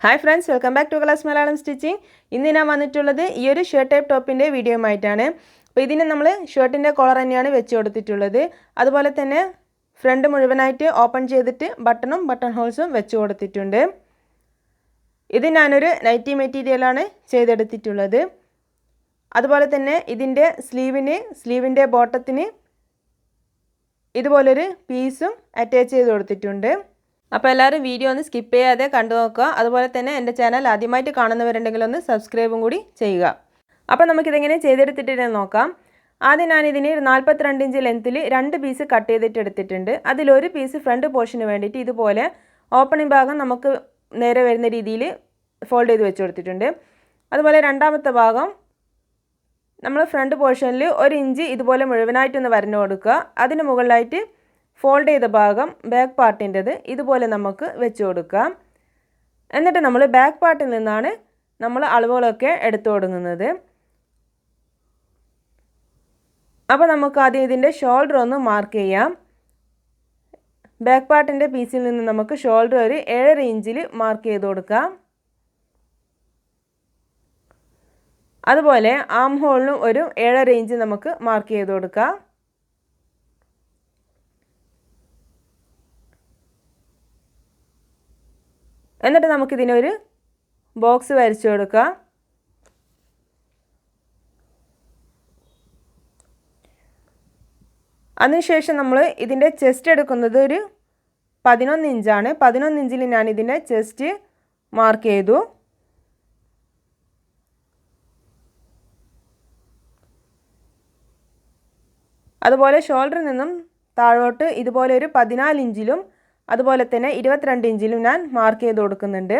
Hi friends, welcome back to class Malayalam stitching. ഇന്ന് ഞാൻ വന്നിട്ടുള്ളത് ഈ ഒരു ഷർട്ട് ടൈപ്പ് ടോപ്പിന്റെ വീഡിയോയുമായിട്ടാണ്. അപ്പോൾ ഇതിനെ നമ്മൾ ഷർട്ടിന്റെ കോളർ തന്നെയാണ് വെച്ച് കൊടുത്തിട്ടുള്ളത്. അതുപോലെ തന്നെ ഫ്രണ്ട് മുഴുവനായിട്ട് ഓപ്പൺ ചെയ്തിട്ട് ബട്ടൺ ഹോൾസും വെച്ച് കൊടുത്തിട്ടുണ്ട്. ഇത് ഞാനൊരു നൈറ്റി മെറ്റീരിയൽ ആണ് ചെയ്തെടുത്തിട്ടുള്ളത്. അതുപോലെ തന്നെ ഇതിന്റെ സ്ലീവിന്റെ ബോട്ടത്തിന് ഇതുപോലൊരു പീസും അറ്റാച്ച് ചെയ്ത് കൊടുത്തിട്ടുണ്ട്. അപ്പോൾ എല്ലാവരും വീഡിയോ ഒന്ന് സ്കിപ്പ് ചെയ്യാതെ കണ്ടു നോക്കുക. അതുപോലെ തന്നെ എൻ്റെ ചാനൽ ആദ്യമായിട്ട് കാണുന്നവരുണ്ടെങ്കിൽ ഒന്ന് സബ്സ്ക്രൈബും കൂടി ചെയ്യുക. അപ്പോൾ നമുക്കിതെങ്ങനെ ചെയ്തെടുത്തിട്ട് നോക്കാം. ആദ്യം ഞാനിതിന് 42 ഇഞ്ച് ലെങ്ത്തിൽ 2 പീസ് കട്ട് ചെയ്തിട്ട് എടുത്തിട്ടുണ്ട്. അതിലൊരു പീസ് ഫ്രണ്ട് പോർഷന് വേണ്ടിയിട്ട് ഇതുപോലെ ഓപ്പണിംഗ് ഭാഗം നമുക്ക് നേരെ വരുന്ന രീതിയിൽ ഫോൾഡ് ചെയ്ത് വെച്ച് കൊടുത്തിട്ടുണ്ട്. അതുപോലെ രണ്ടാമത്തെ ഭാഗം നമ്മൾ ഫ്രണ്ട് പോർഷനിൽ 1 ഇഞ്ച് ഇതുപോലെ മുഴുവനായിട്ടൊന്ന് വരഞ്ഞു കൊടുക്കുക. അതിന് മുകളിലായിട്ട് ഫോൾഡ് ചെയ്ത ഭാഗം ബാക്ക് പാർട്ടിൻ്റെത് ഇതുപോലെ നമുക്ക് വെച്ച് കൊടുക്കാം. എന്നിട്ട് നമ്മൾ ബാക്ക് പാർട്ടിൽ നിന്നാണ് നമ്മൾ അളവുകളൊക്കെ എടുത്തു തുടങ്ങുന്നത്. അപ്പോൾ നമുക്ക് ആദ്യം ഇതിൻ്റെ ഷോൾഡർ ഒന്ന് മാർക്ക് ചെയ്യാം. ബാക്ക് പാർട്ടിൻ്റെ പീസിൽ നിന്ന് നമുക്ക് ഷോൾഡർ ഒരു 7.5 ഇഞ്ചിൽ മാർക്ക് ചെയ്ത് കൊടുക്കാം. അതുപോലെ ആം ഹോളിനും ഒരു 7.5 ഇഞ്ച് നമുക്ക് മാർക്ക് ചെയ്ത് കൊടുക്കാം. എന്നിട്ട് നമുക്കിതിനൊരു ബോക്സ് വരച്ചു കൊടുക്കാം. അതിനുശേഷം നമ്മൾ ഇതിൻ്റെ ചെസ്റ്റ് എടുക്കുന്നത് ഒരു 11 ഇഞ്ചാണ്. 11 ഇഞ്ചിൽ ഞാൻ ഇതിൻ്റെ ചെസ്റ്റ് മാർക്ക് ചെയ്തു. അതുപോലെ ഷോൾഡറിൽ നിന്നും താഴോട്ട് ഇതുപോലെ ഒരു 14 ഇഞ്ചിലും അതുപോലെ തന്നെ 22 ഇഞ്ചിലും ഞാൻ മാർക്ക് ചെയ്ത് കൊടുക്കുന്നുണ്ട്.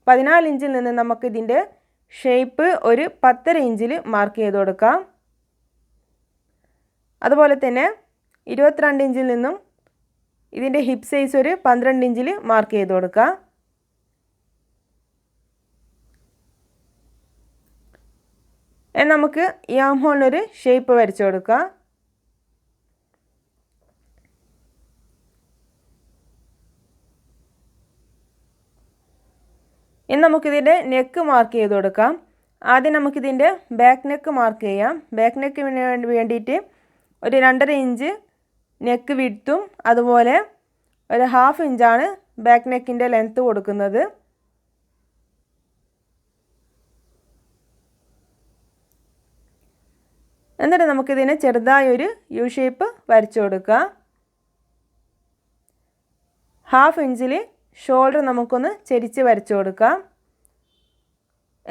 14 ഇഞ്ചിൽ നിന്ന് നമുക്ക് ഇതിൻ്റെ ഷേപ്പ് ഒരു 10.5 ഇഞ്ചിൽ മാർക്ക് ചെയ്ത് കൊടുക്കാം. അതുപോലെ തന്നെ 22 ഇഞ്ചിൽ നിന്നും ഇതിൻ്റെ ഹിപ്പ് സൈസ് ഒരു 12 ഇഞ്ചിൽ മാർക്ക് ചെയ്ത് കൊടുക്കാം. നമുക്ക് ഈ ആം ഹോളിനൊരു ഷേപ്പ് വരച്ചു കൊടുക്കാം. ഇനി നമുക്കിതിൻ്റെ നെക്ക് മാർക്ക് ചെയ്ത് കൊടുക്കാം. ആദ്യം നമുക്കിതിൻ്റെ ബാക്ക് നെക്ക് മാർക്ക് ചെയ്യാം. ബാക്ക് നെക്കിന് വേണ്ടിയിട്ട് ഒരു 2.5 ഇഞ്ച് നെക്ക് വിഡ്ത്തും അതുപോലെ ഒരു 1/2 ഇഞ്ചാണ് ബാക്ക് നെക്കിൻ്റെ ലെങ്ത്ത് കൊടുക്കുന്നത്. എന്നിട്ട് നമുക്കിതിന് ചെറുതായൊരു യു ഷേപ്പ് വരച്ചു കൊടുക്കാം. 1/2 ഇഞ്ചിൽ ഷോൾഡർ നമുക്കൊന്ന് ചെരിച്ച് വരച്ചു കൊടുക്കാം.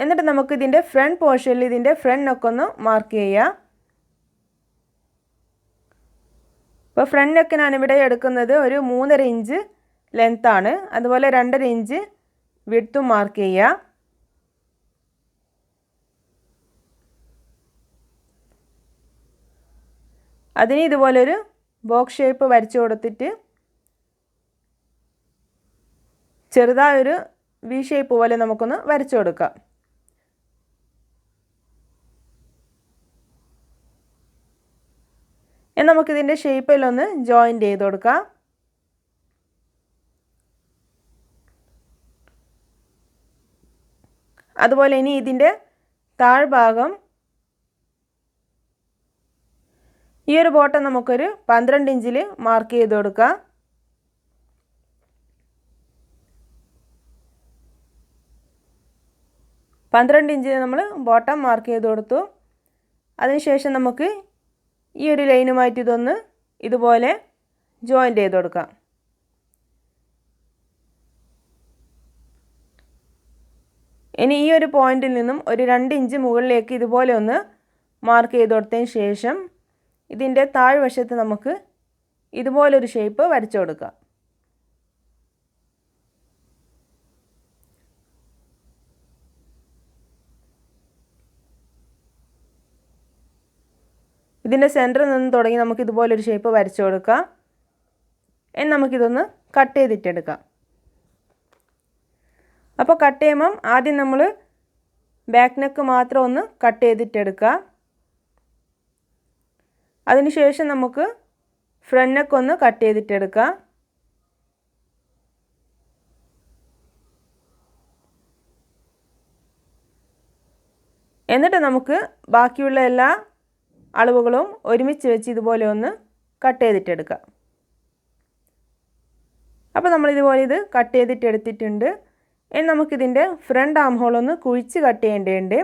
എന്നിട്ട് നമുക്ക് ഇതിൻ്റെ ഫ്രണ്ട് പോർഷനിൽ ഇതിൻ്റെ ഫ്രണ്ട് നെക്ക് ഒന്ന് മാർക്ക് ചെയ്യാം. ഇപ്പോൾ ഫ്രണ്ട് നെക്ക് ഞാനിവിടെ എടുക്കുന്നത് ഒരു 3.5 ഇഞ്ച് ലെങ്ത്താണ്. അതുപോലെ 2.5 ഇഞ്ച് വിഡ്ത്തും മാർക്ക് ചെയ്യാം. അതിന് ഇതുപോലൊരു ബോക്സ് ഷേപ്പ് വരച്ചു കൊടുത്തിട്ട് ചെറുതായൊരു വി ഷേപ്പ് പോലെ നമുക്കൊന്ന് വരച്ചു കൊടുക്കാം. നമുക്കിതിൻ്റെ ഷേപ്പിലൊന്ന് ജോയിൻ്റ് ചെയ്ത് കൊടുക്കാം. അതുപോലെ ഇനി ഇതിൻ്റെ താഴ്ഭാഗം ഈ ഒരു ബോട്ടം നമുക്കൊരു 12 ഇഞ്ചിൽ മാർക്ക് ചെയ്ത് കൊടുക്കാം. 12 ഇഞ്ചിൽ നമ്മൾ ബോട്ടം മാർക്ക് ചെയ്ത് കൊടുത്തു. അതിനുശേഷം നമുക്ക് ഈ ഒരു ലൈനുമായിട്ട് ഇതൊന്ന് ഇതുപോലെ ജോയിൻ്റ് ചെയ്ത് കൊടുക്കാം. ഇനി ഈ ഒരു പോയിന്റിൽ നിന്നും ഒരു 2 ഇഞ്ച് മുകളിലേക്ക് ഇതുപോലെ ഒന്ന് മാർക്ക് ചെയ്ത് കൊടുത്തതിന് ശേഷം ഇതിൻ്റെ താഴ്വശത്ത് നമുക്ക് ഇതുപോലൊരു ഷേപ്പ് വരച്ചു കൊടുക്കാം. ഇതിൻ്റെ സെൻറ്ററിൽ നിന്ന് തുടങ്ങി നമുക്ക് ഇതുപോലൊരു ഷേപ്പ് വരച്ചു കൊടുക്കാം. ഇനി നമുക്കിതൊന്ന് കട്ട് ചെയ്തിട്ടെടുക്കാം. അപ്പോൾ കട്ട് ചെയ്യുമ്പം ആദ്യം നമ്മൾ ബാക്ക് നെക്ക് മാത്രം ഒന്ന് കട്ട് ചെയ്തിട്ടെടുക്കാം. അതിനുശേഷം നമുക്ക് ഫ്രണ്ട് നെക്ക് ഒന്ന് കട്ട് ചെയ്തിട്ടെടുക്കാം. എന്നിട്ട് നമുക്ക് ബാക്കിയുള്ള എല്ലാ അളവുകളും ഒരുമിച്ച് വെച്ച് ഇതുപോലെ ഒന്ന് കട്ട് ചെയ്തിട്ടെടുക്കാം. അപ്പോൾ നമ്മൾ ഇതുപോലെ ഇത് കട്ട് ചെയ്തിട്ട് എടുത്തിട്ടുണ്ട്. ഇനി നമുക്കിതിൻ്റെ ഫ്രണ്ട് ആം ഹോൾ ഒന്ന് കുഴിച്ച് കട്ട് ചെയ്യേണ്ടതുണ്ട്.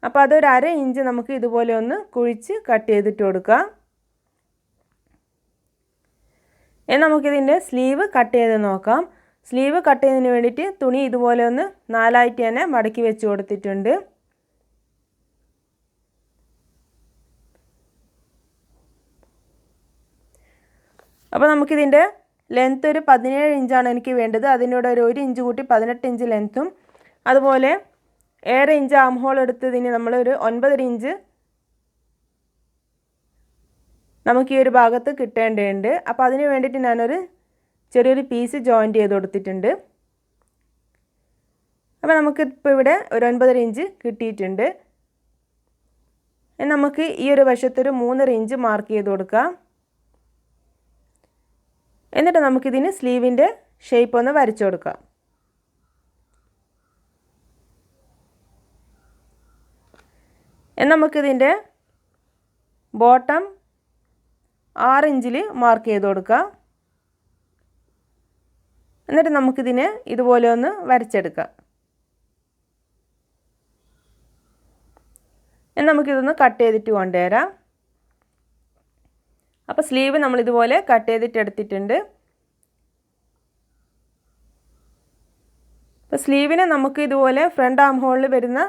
അപ്പോൾ അതൊരു 1/2 ഇഞ്ച് നമുക്ക് ഇതുപോലെ ഒന്ന് കുഴിച്ച് കട്ട് ചെയ്തിട്ട് കൊടുക്കാം. ഇനി നമുക്കിതിൻ്റെ സ്ലീവ് കട്ട് ചെയ്ത് നോക്കാം. സ്ലീവ് കട്ട് ചെയ്യുന്നതിന് വേണ്ടിയിട്ട് തുണി ഇതുപോലെ ഒന്ന് 4ആയിട്ട് തന്നെ മടക്കി വെച്ച് കൊടുത്തിട്ടുണ്ട്. അപ്പോൾ നമുക്കിതിൻ്റെ ലെങ്ത്ത് ഒരു 17 ഇഞ്ചാണ് എനിക്ക് വേണ്ടത്. അതിനോട് ഒരു 1 ഇഞ്ച് കൂട്ടി 18 ഇഞ്ച് ലെങ്ത്തും അതുപോലെ 7 ഇഞ്ച് ആം ഹോൾ എടുത്തതിന് നമ്മൾ ഒരു 9 ഇഞ്ച് നമുക്ക് ഈ ഒരു ഭാഗത്ത് കിട്ടേണ്ടതുണ്ട്. അപ്പോൾ അതിന് വേണ്ടിയിട്ട് ഞാനൊരു ചെറിയൊരു പീസ് ജോയിൻറ്റ് ചെയ്ത് കൊടുത്തിട്ടുണ്ട്. അപ്പോൾ നമുക്കിപ്പോൾ ഇവിടെ ഒരു 9 ഇഞ്ച് കിട്ടിയിട്ടുണ്ട്. നമുക്ക് ഈ ഒരു വശത്തൊരു 3 ഇഞ്ച് മാർക്ക് ചെയ്ത് കൊടുക്കാം. എന്നിട്ട് നമുക്കിതിന് സ്ലീവിൻ്റെ ഷേപ്പ് ഒന്ന് വരച്ചു കൊടുക്കാം. നമുക്കിതിൻ്റെ ബോട്ടം 6 ഇഞ്ചിൽ മാർക്ക് ചെയ്ത് കൊടുക്കാം. എന്നിട്ട് നമുക്കിതിനെ ഇതുപോലെ ഒന്ന് വരച്ചെടുക്കാം. നമുക്കിതൊന്ന് കട്ട് ചെയ്തിട്ട് കൊണ്ടുവരാം. അപ്പോൾ സ്ലീവ് നമ്മൾ ഇതുപോലെ കട്ട് ചെയ്തിട്ട് എടുത്തിട്ടുണ്ട്. അപ്പോൾ സ്ലീവിനെ നമുക്ക് ഇതുപോലെ ഫ്രണ്ട് ആം ഹോളിൽ വരുന്ന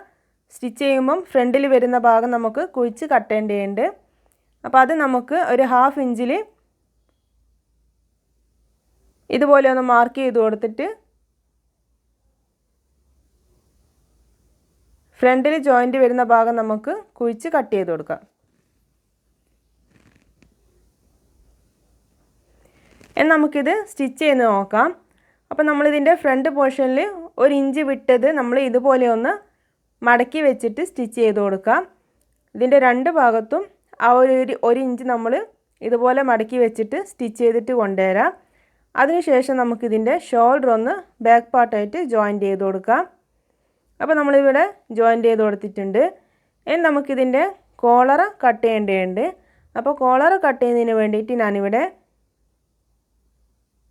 സ്റ്റിച്ച് ചെയ്യുമ്പം ഫ്രണ്ടിൽ വരുന്ന ഭാഗം നമുക്ക് കുഴിച്ച് കട്ട് ചെയ്യേണ്ടതുണ്ട്. അപ്പോൾ അത് നമുക്ക് ഒരു 1/2 ഇഞ്ചിൽ ഇതുപോലെ ഒന്ന് മാർക്ക് ചെയ്ത് കൊടുത്തിട്ട് ഫ്രണ്ടിൽ ജോയിൻ്റ് വരുന്ന ഭാഗം നമുക്ക് കുഴിച്ച് കട്ട് ചെയ്ത് കൊടുക്കാം. നമുക്കിത് സ്റ്റിച്ച് ചെയ്ത് നോക്കാം. അപ്പോൾ നമ്മളിതിൻ്റെ ഫ്രണ്ട് പോർഷനിൽ 1 ഇഞ്ച് വിട്ടത് നമ്മൾ ഇതുപോലെ ഒന്ന് മടക്കി വെച്ചിട്ട് സ്റ്റിച്ച് ചെയ്ത് കൊടുക്കാം. ഇതിൻ്റെ 2 ഭാഗത്തും ആ ഒരു ഇഞ്ച് നമ്മൾ ഇതുപോലെ മടക്കി വെച്ചിട്ട് സ്റ്റിച്ച് ചെയ്തിട്ട് കൊണ്ടുവരാം. അതിനുശേഷം നമുക്കിതിൻ്റെ ഷോൾഡർ ഒന്ന് ബാക്ക് പാർട്ടായിട്ട് ജോയിൻറ്റ് ചെയ്ത് കൊടുക്കാം. അപ്പോൾ നമ്മളിവിടെ ജോയിൻറ്റ് ചെയ്ത് കൊടുത്തിട്ടുണ്ട്. ഇനി നമുക്കിതിൻ്റെ കോളർ കട്ട് ചെയ്യേണ്ടതുണ്ട്. അപ്പോൾ കോളർ കട്ട് ചെയ്യുന്നതിന് വേണ്ടിയിട്ട് ഞാനിവിടെ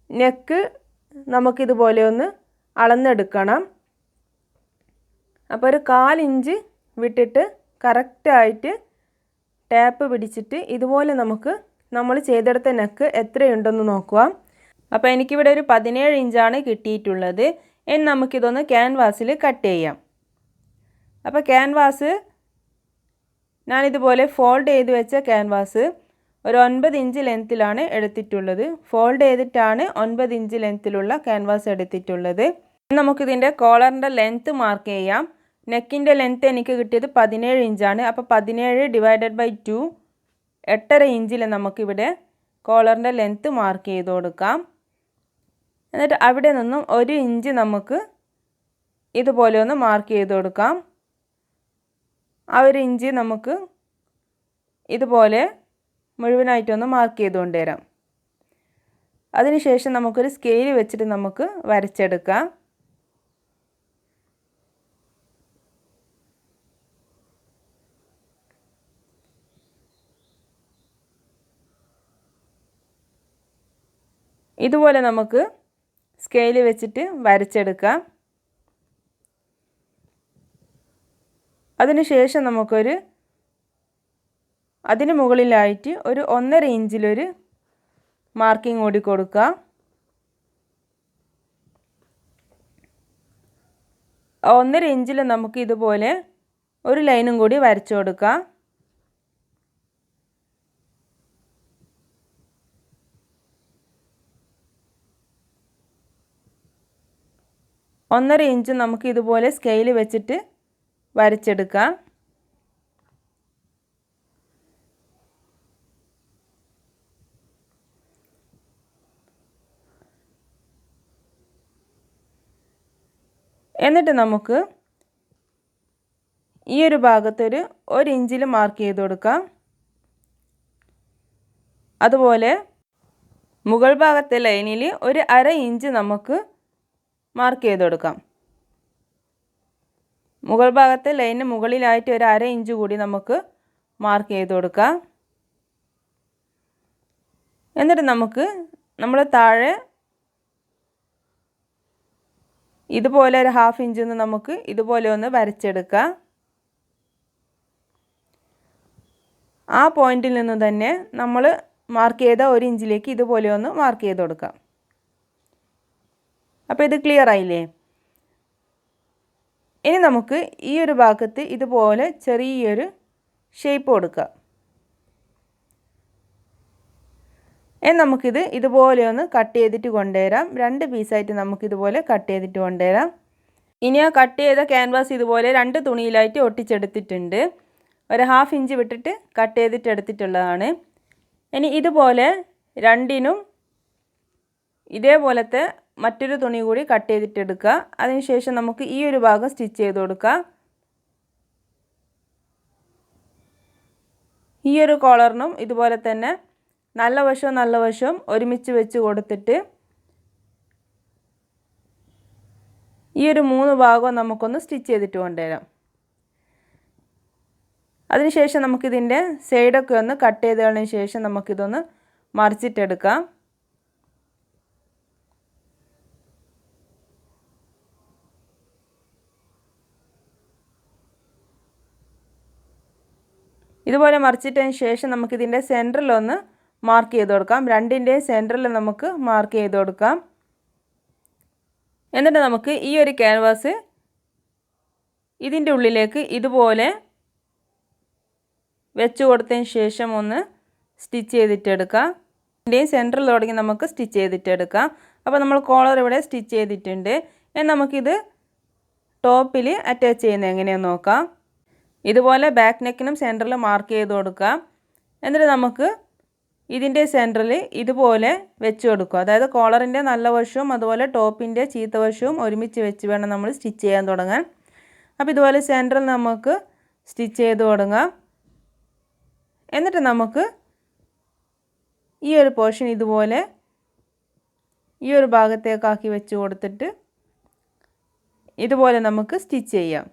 നെക്ക് നമുക്കിതുപോലെ ഒന്ന് അളന്നെടുക്കണം. അപ്പോൾ ഒരു 1/4 ഇഞ്ച് വിട്ടിട്ട് കറക്റ്റായിട്ട് ടാപ്പ് പിടിച്ചിട്ട് ഇതുപോലെ നമ്മൾ ചെയ്തെടുത്ത നെക്ക് എത്രയുണ്ടെന്ന് നോക്കുക. അപ്പോൾ എനിക്കിവിടെ ഒരു 17 ഇഞ്ചാണ് കിട്ടിയിട്ടുള്ളത്. ഇനി നമുക്കിതൊന്ന് ക്യാൻവാസിൽ കട്ട് ചെയ്യാം. അപ്പോൾ ക്യാൻവാസ് ഞാനിതുപോലെ ഫോൾഡ് ചെയ്ത് വെച്ച ക്യാൻവാസ് ഒരു 9 ഇഞ്ച് ലെങ്ത്തിലാണ് എടുത്തിട്ടുള്ളത്. ഫോൾഡ് ചെയ്തിട്ടാണ് 9 ഇഞ്ച് ലെങ്ത്തിലുള്ള ക്യാൻവാസ് എടുത്തിട്ടുള്ളത്. നമുക്കിതിൻ്റെ കോളറിൻ്റെ ലെങ്ത്ത് മാർക്ക് ചെയ്യാം. നെക്കിൻ്റെ ലെങ്ത്ത് എനിക്ക് കിട്ടിയത് 17 ഇഞ്ചാണ്. അപ്പോൾ 17/2 8.5 ഇഞ്ചിൽ നമുക്കിവിടെ കോളറിൻ്റെ ലെങ്ത്ത് മാർക്ക് ചെയ്ത് കൊടുക്കാം. എന്നിട്ട് അവിടെ നിന്നും 1 ഇഞ്ച് നമുക്ക് ഇതുപോലെ ഒന്ന് മാർക്ക് ചെയ്ത് കൊടുക്കാം. ആ 1 ഇഞ്ച് നമുക്ക് ഇതുപോലെ മുഴുവനായിട്ടൊന്ന് മാർക്ക് ചെയ്ത് കൊണ്ടുവരാം. അതിനുശേഷം നമുക്കൊരു സ്കെയിൽ വെച്ചിട്ട് നമുക്ക് വരച്ചെടുക്കാം. ഇതുപോലെ നമുക്ക് സ്കെയിൽ വെച്ചിട്ട് വരച്ചെടുക്കാം. അതിനുശേഷം അതിന് മുകളിലായിട്ട് ഒരു 1.5 ഇഞ്ചിലൊരു മാർക്കിംഗ് കൂടി കൊടുക്കാം. 1.5 ഇഞ്ചിൽ നമുക്ക് ഇതുപോലെ ഒരു ലൈനും കൂടി വരച്ചു കൊടുക്കാം. ഒന്നര ഇഞ്ച് നമുക്ക് ഇതുപോലെ സ്കെയിൽ വെച്ചിട്ട് വരച്ചെടുക്കാം. എന്നിട്ട് നമുക്ക് ഈ ഒരു ഭാഗത്തൊരു 1 ഇഞ്ചിൽ മാർക്ക് ചെയ്ത് കൊടുക്കാം. അതുപോലെ മുകൾ ഭാഗത്തെ ലൈനിൽ ഒരു 1/2 ഇഞ്ച് നമുക്ക് മാർക്ക് ചെയ്ത് കൊടുക്കാം. മുകൾ ഭാഗത്തെ ലൈനിന് മുകളിലായിട്ട് ഒരു 1/2 ഇഞ്ച് കൂടി നമുക്ക് മാർക്ക് ചെയ്ത് കൊടുക്കാം. എന്നിട്ട് നമുക്ക് നമ്മൾ താഴെ ഇതുപോലെ ഒരു 1/2 ഇഞ്ച് നമുക്ക് ഇതുപോലെ ഒന്ന് വരച്ചെടുക്കാം. ആ പോയിന്റിൽ നിന്ന് തന്നെ നമ്മൾ മാർക്ക് ചെയ്ത 1 ഇഞ്ചിലേക്ക് ഇതുപോലെ ഒന്ന് മാർക്ക് ചെയ്ത് കൊടുക്കാം. അപ്പോൾ ഇത് ക്ലിയർ ആയില്ലേ? ഇനി നമുക്ക് ഈ ഒരു ഭാഗത്ത് ഇതുപോലെ ചെറിയൊരു ഷേപ്പ് കൊടുക്കാം. ഇനി നമുക്കിത് ഇതുപോലെ ഒന്ന് കട്ട് ചെയ്തിട്ട് കൊണ്ടുവരാം. 2 പീസായിട്ട് നമുക്കിതുപോലെ കട്ട് ചെയ്തിട്ട് കൊണ്ടുവരാം. ഇനി ആ കട്ട് ചെയ്ത ക്യാൻവാസ് ഇതുപോലെ 2 തുണിയിലായിട്ട് ഒട്ടിച്ചെടുത്തിട്ടുണ്ട്. ഒരു 1/2 ഇഞ്ച് വിട്ടിട്ട് കട്ട് ചെയ്തിട്ട് എടുത്തിട്ടുള്ളതാണ്. ഇനി ഇതുപോലെ രണ്ടിനും ഇതേപോലത്തെ മറ്റൊരു തുണി കൂടി കട്ട് ചെയ്തിട്ട് എടുക്കുക. അതിനുശേഷം നമുക്ക് ഈ ഒരു ഭാഗം സ്റ്റിച്ച് ചെയ്ത് കൊടുക്കാം. ഈ ഒരു കോളറിനും ഇതുപോലെ തന്നെ നല്ല വശവും ഒരുമിച്ച് വെച്ച് കൊടുത്തിട്ട് ഈ ഒരു 3 ഭാഗവും നമുക്കൊന്ന് സ്റ്റിച്ച് ചെയ്തിട്ട് കൊണ്ടുവരാം. അതിനുശേഷം നമുക്കിതിൻ്റെ സൈഡൊക്കെ ഒന്ന് കട്ട് ചെയ്തതിന് ശേഷം നമുക്കിതൊന്ന് മറിച്ചിട്ടെടുക്കാം. ഇതുപോലെ മറിച്ചിട്ടതിന് ശേഷം നമുക്കിതിൻ്റെ സെൻറ്ററിലൊന്ന് മാർക്ക് ചെയ്ത് കൊടുക്കാം. രണ്ടിൻ്റെയും സെൻറ്ററിൽ നമുക്ക് മാർക്ക് ചെയ്ത് കൊടുക്കാം. എന്നിട്ട് നമുക്ക് ഈ ഒരു ക്യാൻവാസ് ഇതിൻ്റെ ഉള്ളിലേക്ക് ഇതുപോലെ വെച്ച് കൊടുത്തതിന് ശേഷം ഒന്ന് സ്റ്റിച്ച് ചെയ്തിട്ടെടുക്കാം. ഇതിൻ്റെയും സെൻറ്ററിൽ തുടങ്ങി നമുക്ക് സ്റ്റിച്ച് ചെയ്തിട്ടെടുക്കാം. അപ്പോൾ നമ്മൾ കോളർ ഇവിടെ സ്റ്റിച്ച് ചെയ്തിട്ടുണ്ട്. ഇനി നമുക്കിത് ടോപ്പിൽ അറ്റാച്ച് ചെയ്യുന്നത് എങ്ങനെയാണെന്ന് നോക്കാം. ഇതുപോലെ ബാക്ക് നെക്കിനും സെൻറ്ററിൽ മാർക്ക് ചെയ്ത് കൊടുക്കാം. എന്നിട്ട് നമുക്ക് ഇതിൻ്റെ സെൻറ്ററിൽ ഇതുപോലെ വെച്ച് കൊടുക്കുക. അതായത് കോളറിൻ്റെ നല്ല വശവും അതുപോലെ ടോപ്പിൻ്റെ ചീത്ത വശവും ഒരുമിച്ച് വെച്ച് വേണം നമ്മൾ സ്റ്റിച്ച് ചെയ്യാൻ തുടങ്ങാൻ. അപ്പോൾ ഇതുപോലെ സെൻറ്ററിൽ നമുക്ക് സ്റ്റിച്ച് ചെയ്ത് തുടങ്ങാം. എന്നിട്ട് നമുക്ക് ഈ ഒരു പോർഷൻ ഇതുപോലെ ഈ ഒരു ഭാഗത്തേക്കാക്കി വെച്ച് കൊടുത്തിട്ട് ഇതുപോലെ നമുക്ക് സ്റ്റിച്ച് ചെയ്യാം.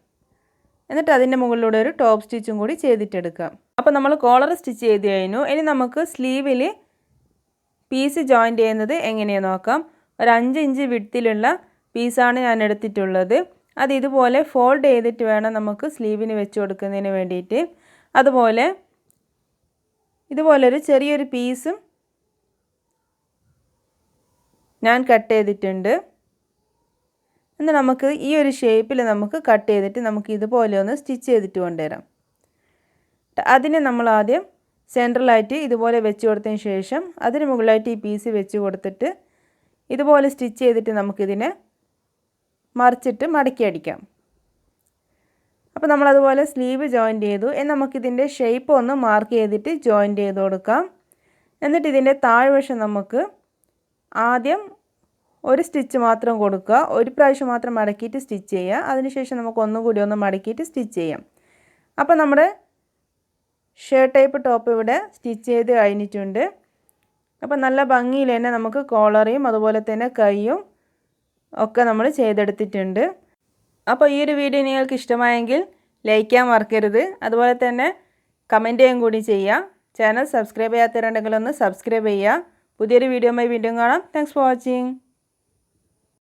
എന്നിട്ട് അതിൻ്റെ മുകളിലൂടെ ഒരു ടോപ്പ് സ്റ്റിച്ചും കൂടി ചെയ്തിട്ടെടുക്കാം. അപ്പോൾ നമ്മൾ കോളർ സ്റ്റിച്ച് ചെയ്ത് കഴിഞ്ഞു. ഇനി നമുക്ക് സ്ലീവിൽ പീസ് ജോയിൻ്റ് ചെയ്യുന്നത് എങ്ങനെയാണെന്ന് നോക്കാം. ഒരു 5 ഇഞ്ച് വിഡ്ത്തിലുള്ള പീസാണ് ഞാൻ എടുത്തിട്ടുള്ളത്. അത് ഇതുപോലെ ഫോൾഡ് ചെയ്തിട്ട് വേണം നമുക്ക് സ്ലീവിന് വെച്ച് കൊടുക്കുന്നതിന് വേണ്ടിയിട്ട്. അതുപോലെ ഇതുപോലൊരു ചെറിയൊരു പീസും ഞാൻ കട്ട് ചെയ്തിട്ടുണ്ട്. എന്നാൽ നമുക്ക് ഈ ഒരു ഷേപ്പിൽ നമുക്ക് കട്ട് ചെയ്തിട്ട് നമുക്ക് ഇതുപോലെ ഒന്ന് സ്റ്റിച്ച് ചെയ്തിട്ട് കൊണ്ടുവരാം. അതിനെ നമ്മൾ ആദ്യം സെൻട്രലായിട്ട് ഇതുപോലെ വെച്ച് കൊടുത്തതിന് ശേഷം അതിന് മുകളിലായിട്ട് ഈ പീസ് വെച്ച് കൊടുത്തിട്ട് ഇതുപോലെ സ്റ്റിച്ച് ചെയ്തിട്ട് നമുക്കിതിനെ മറിച്ചിട്ട് മടക്കി അടിക്കാം. അപ്പോൾ നമ്മളതുപോലെ സ്ലീവ് ജോയിൻ്റ് ചെയ്തു. നമുക്കിതിൻ്റെ ഷേപ്പ് ഒന്ന് മാർക്ക് ചെയ്തിട്ട് ജോയിൻ്റ് ചെയ്ത് കൊടുക്കാം. എന്നിട്ട് ഇതിൻ്റെ താഴ്വശം നമുക്ക് ആദ്യം ഒരു സ്റ്റിച്ച് മാത്രം കൊടുക്കുക. ഒരു പ്രാവശ്യം മാത്രം മടക്കിയിട്ട് സ്റ്റിച്ച് ചെയ്യുക. അതിനുശേഷം നമുക്ക് ഒന്നുകൂടി ഒന്ന് മടക്കിയിട്ട് സ്റ്റിച്ച് ചെയ്യാം. അപ്പോൾ നമ്മുടെ ഷർട്ട് ടൈപ്പ് ടോപ്പ് ഇവിടെ സ്റ്റിച്ച് ചെയ്ത് കഴിഞ്ഞിട്ടുണ്ട്. അപ്പോൾ നല്ല ഭംഗിയിൽ തന്നെ നമുക്ക് കോളറയും അതുപോലെ തന്നെ കൈയും ഒക്കെ നമ്മൾ ചെയ്തെടുത്തിട്ടുണ്ട്. അപ്പോൾ ഈ ഒരു വീഡിയോ നിങ്ങൾക്ക് ഇഷ്ടമായെങ്കിൽ ലൈക്ക് ചെയ്യാൻ മറക്കരുത്. അതുപോലെ തന്നെ കമൻറ്റ് ചെയ്യാൻ കൂടി ചെയ്യുക. ചാനൽ സബ്സ്ക്രൈബ് ചെയ്യാത്തവരുണ്ടെങ്കിൽ ഒന്ന് സബ്സ്ക്രൈബ് ചെയ്യുക. പുതിയൊരു വീഡിയോയുമായി വീണ്ടും കാണാം. Thanks for watching.